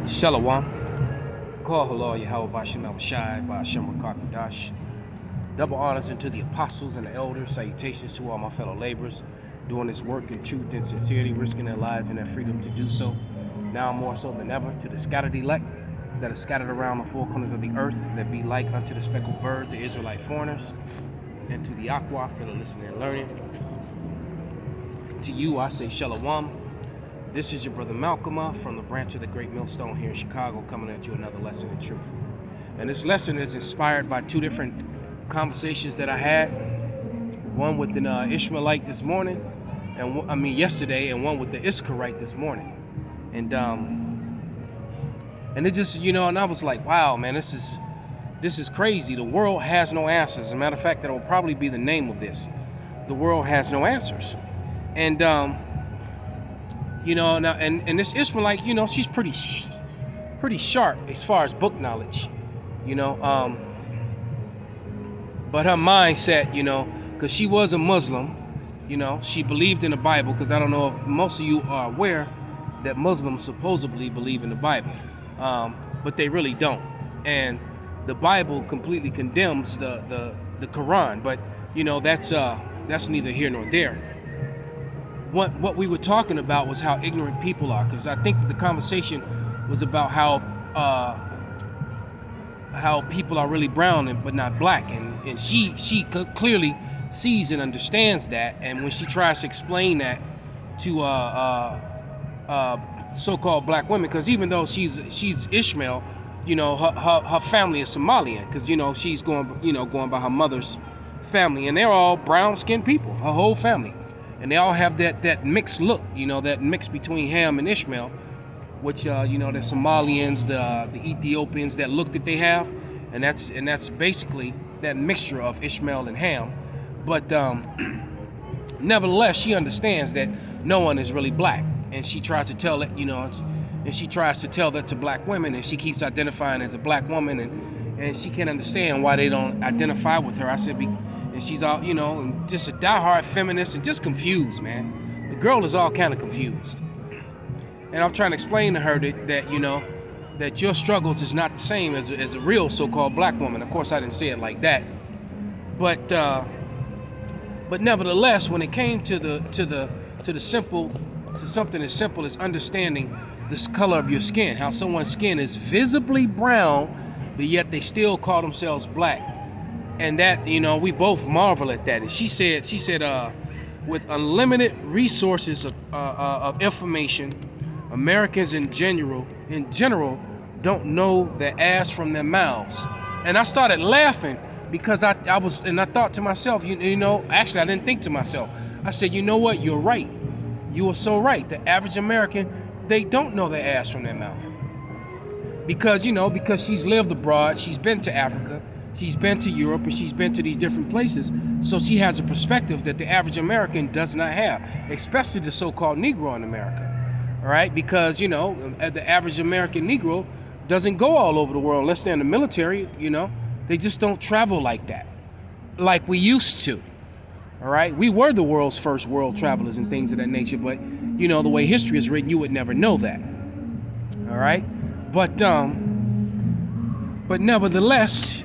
Shalom. Call hello, Yahweh Bashem Shai by Hashem Rakakadash. Double honors unto the apostles and the elders. Salutations to all my fellow laborers doing this work in truth and sincerity, risking their lives and their freedom to do so. Now more so than ever, to the scattered elect that are scattered around the four corners of the earth, that be like unto the speckled bird, the Israelite foreigners, and to the Aqua that are listening and learning. To you, I say Shalom. This is your brother Malcolm from the branch of the Great Millstone here in Chicago, coming at you another lesson in truth. And this lesson is inspired by two different conversations that I had. One with an Ishmaelite this morning, and yesterday, and one with the Issacharite this morning. And it just, and I was like, wow, man, this is crazy. The world has no answers. As a matter of fact, that will probably be the name of this. The world has no answers. And and this Ishmaelite, she's pretty sharp as far as book knowledge, but her mindset, because she was a Muslim, she believed in the Bible, because I don't know if most of you are aware that Muslims supposedly believe in the Bible, but they really don't. And the Bible completely condemns the Quran, but that's neither here nor there. What we were talking about was how ignorant people are, because I think the conversation was about how people are really brown but not black, and she clearly sees and understands that, and when she tries to explain that to so-called black women, because even though she's Ishmael, her family is Somalian, because she's going by her mother's family, and they're all brown-skinned people, her whole family. And they all have that mixed look, that mix between Ham and Ishmael, which the Somalians, the Ethiopians, that look that they have, and that's basically that mixture of Ishmael and Ham. But nevertheless, she understands that no one is really black, and she tries to tell it, and she tries to tell that to black women, and she keeps identifying as a black woman, and she can't understand why they don't identify with her. I said, and she's all, and just a diehard feminist and just confused, man. The girl is all kind of confused. And I'm trying to explain to her that your struggles is not the same as a real so-called black woman. Of course, I didn't say it like that. But nevertheless, when it came to something as simple as understanding this color of your skin, how someone's skin is visibly brown, but yet they still call themselves black. And that, we both marvel at that. And she said, with unlimited resources of information, Americans in general don't know their ass from their mouths. And I started laughing because I thought to myself, actually I didn't think to myself. I said, you know what? You're right. You are so right. The average American, they don't know their ass from their mouth. Because she's lived abroad, she's been to Africa, she's been to Europe, and she's been to these different places. So she has a perspective that the average American does not have, especially the so-called Negro in America. All right? Because, the average American Negro doesn't go all over the world unless they're in the military, They just don't travel like that, like we used to. All right? We were the world's first world travelers and things of that nature, but, the way history is written, you would never know that. All right? But nevertheless,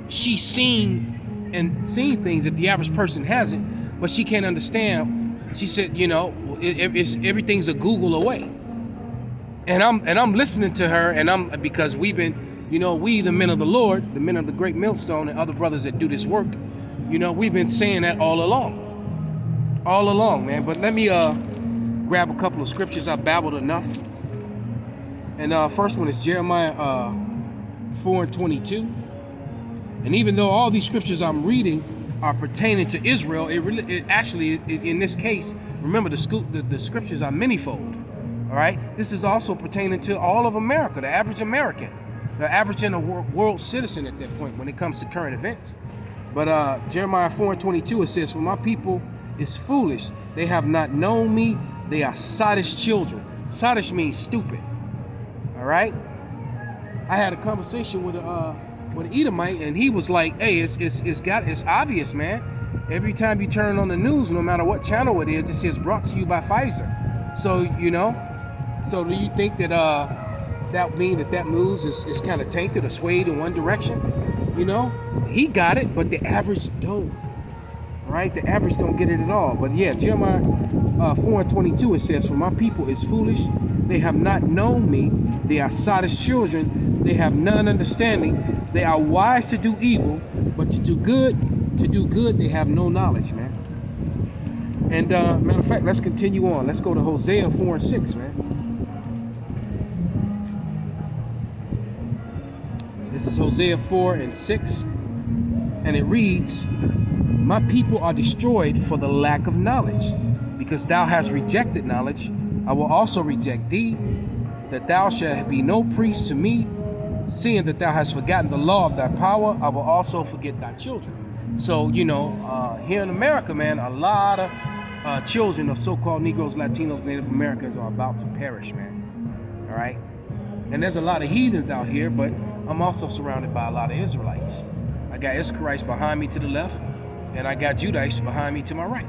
she's seen things that the average person hasn't, but she can't understand. She said, everything's a Google away. And I'm listening to her, because we've been, we the men of the Lord, the men of the Great Millstone, and other brothers that do this work, we've been saying that all along, man. But let me grab a couple of scriptures. I babbled enough. And first one is Jeremiah 4:22. And even though all these scriptures I'm reading are pertaining to Israel, it actually, in this case, remember the scriptures are manyfold. All right, this is also pertaining to all of America, the average American, the average world citizen at that point when it comes to current events. But Jeremiah 4:22, it says, "For my people is foolish; they have not known me; they are sottish children." Sottish means stupid. All right. I had a conversation with an Edomite, and he was like, "Hey, it's obvious, man. Every time you turn on the news, no matter what channel it is, it says brought to you by Pfizer. So do you think that that mean that moves is kind of tainted or swayed in one direction? You know, he got it, but the average don't. Right? The average don't get it at all. But yeah, Jeremiah 4:22, it says, "For my people is foolish, they have not known me. They are sottish children, they have none understanding. They are wise to do evil, but to do good, they have no knowledge," man. And matter of fact, let's continue on. Let's go to Hosea 4:6, man. This is Hosea 4:6, and it reads, "My people are destroyed for the lack of knowledge. Because thou hast rejected knowledge, I will also reject thee, that thou shalt be no priest to me. Seeing that thou hast forgotten the law of thy power, I will also forget thy children." So, you know, here in America, man, a lot of children of so-called Negroes, Latinos, Native Americans are about to perish, man. All right? And there's a lot of heathens out here, but I'm also surrounded by a lot of Israelites. I got Issacharites behind me to the left, and I got Judites behind me to my right.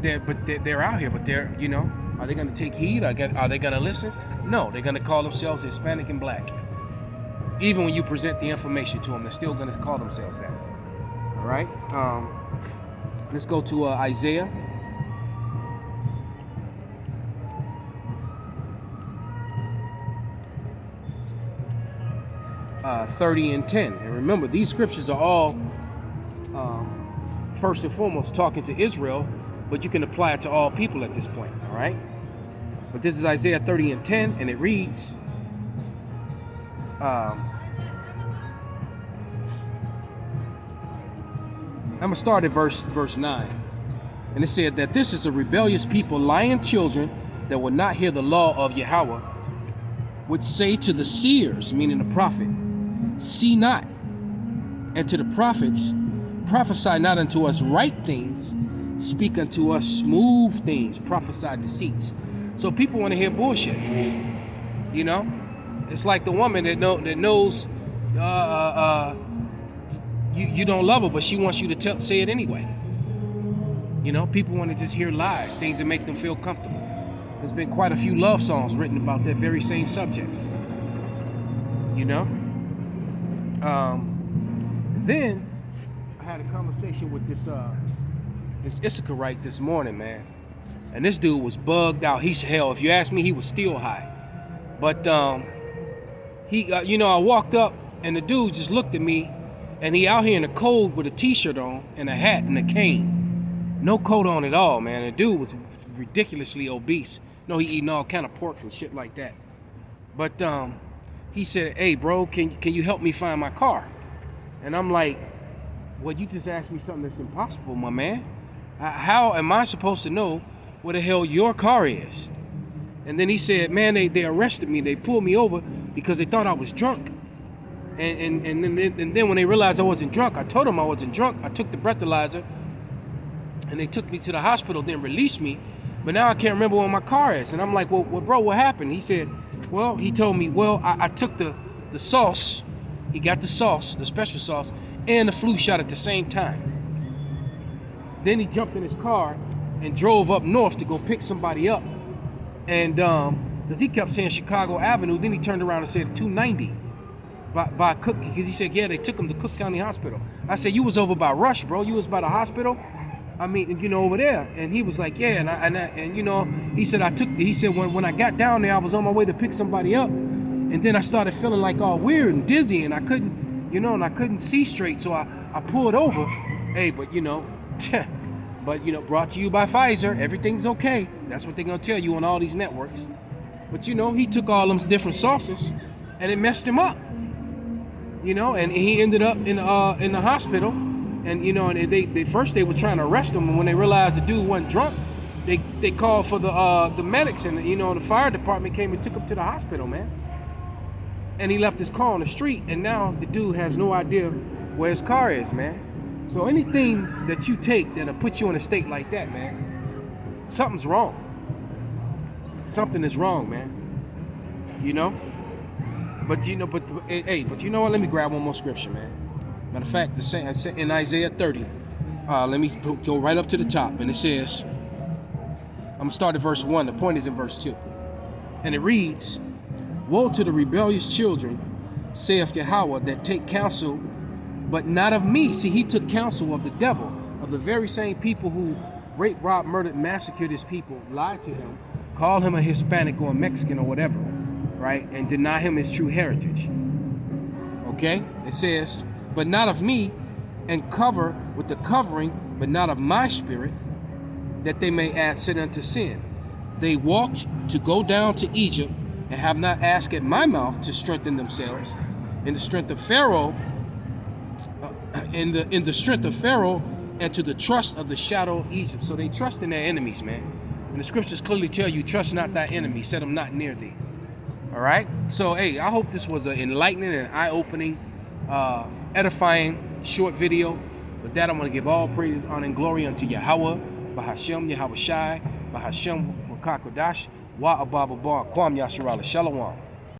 They're out here, but they're, you know, are they going to take heed? Are they going to listen? No, they're going to call themselves Hispanic and Black. Even when you present the information to them, they're still going to call themselves that. All right? Let's go to Isaiah. Uh, 30:10. And remember, these scriptures are all first and foremost talking to Israel, but you can apply it to all people at this point, all right? But this is Isaiah 30:10, and it reads, I'm going to start at verse 9. And it said that this is a rebellious people, lying children that will not hear the law of Yahweh, would say to the seers, meaning the prophet, "See not," and to the prophets, "Prophesy not unto us right things, speak unto us smooth things, prophesy deceits." So people want to hear bullshit. You know, it's like the woman that knows you don't love her, but she wants you to say it anyway. You know, people want to just hear lies, things that make them feel comfortable. There's been quite a few love songs written about that very same subject. You know. Then I had a conversation with this Issacharite this morning, man, and this dude was bugged out. He's hell. If you ask me, he was still high. But he, you know, I walked up and the dude just looked at me, and he out here in the cold with a t-shirt on and a hat and a cane, no coat on at all, man. The dude was ridiculously obese. No, he eating all kind of pork and shit like that. But he said, "Hey, bro, can you help me find my car?" And I'm like, "Well, you just asked me something that's impossible, my man. How am I supposed to know where the hell your car is?" And then he said, "Man, they arrested me. They pulled me over because they thought I was drunk. And then when they realized I wasn't drunk, I told them I wasn't drunk. I took the breathalyzer, and they took me to the hospital, then released me. But now I can't remember where my car is." And I'm like, well, bro, what happened?" He said, "Well," he told me, "well, I took the sauce." He got the sauce, the special sauce, and the flu shot at the same time. Then he jumped in his car and drove up north to go pick somebody up. And because he kept saying Chicago Avenue, then he turned around and said 290 by Cook, because he said, yeah, they took him to Cook County Hospital. I said, "You was over by Rush, bro. You was by the hospital. I mean, you know, over there." And he was like, "Yeah," and you know, he said, when I got down there, I was on my way to pick somebody up, and then I started feeling like all weird and dizzy, and I couldn't see straight, so I pulled over. Hey, but you know, brought to you by Pfizer, everything's okay. That's what they're gonna tell you on all these networks. But you know, he took all them different sauces, and it messed him up. You know, and he ended up in the hospital. And you know, and they first were trying to arrest him, and when they realized the dude wasn't drunk, they called for the medics, and you know, the fire department came and took him to the hospital, man. And he left his car on the street, and now the dude has no idea where his car is, man. So anything that you take that'll put you in a state like that, man, something's wrong. Something is wrong, man. You know. But you know, but you know what? Let me grab one more scripture, man. Matter of fact, in Isaiah 30, let me go right up to the top, and it says, I'm going to start at verse 1. The point is in verse 2. And it reads, "Woe to the rebellious children, saith Yahweh, that take counsel, but not of me." See, he took counsel of the devil, of the very same people who raped, robbed, murdered, massacred his people, lied to him, called him a Hispanic or a Mexican or whatever, right? And deny him his true heritage. Okay? It says, "But not of me, and cover with the covering, but not of my spirit, that they may add sin unto sin. They walked to go down to Egypt, and have not asked at my mouth to strengthen themselves in the strength of Pharaoh, in the strength of Pharaoh, and to the trust of the shadow of Egypt." So they trust in their enemies, man. And the scriptures clearly tell you, trust not thy enemy, set them not near thee. All right? So, hey, I hope this was an enlightening and eye-opening, edifying, short video. With that, I'm going to give all praises, honor, and glory unto Yahweh, Bahashem, Yahweh Shai, Bahashem, Wakakodash, Wa Ababa Bar, Kwam Yasharala, Shalom.